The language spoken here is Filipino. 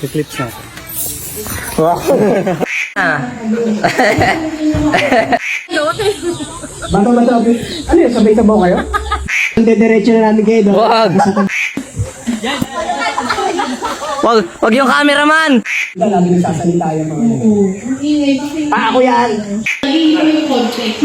I-clips natin. Bato. Ano yun? Sabay-sabaw kayo? Hindi, diretso na namin kayo doon. Wag yung cameraman. Lagi nagsasalita yung mga yun. Ako yan! Context.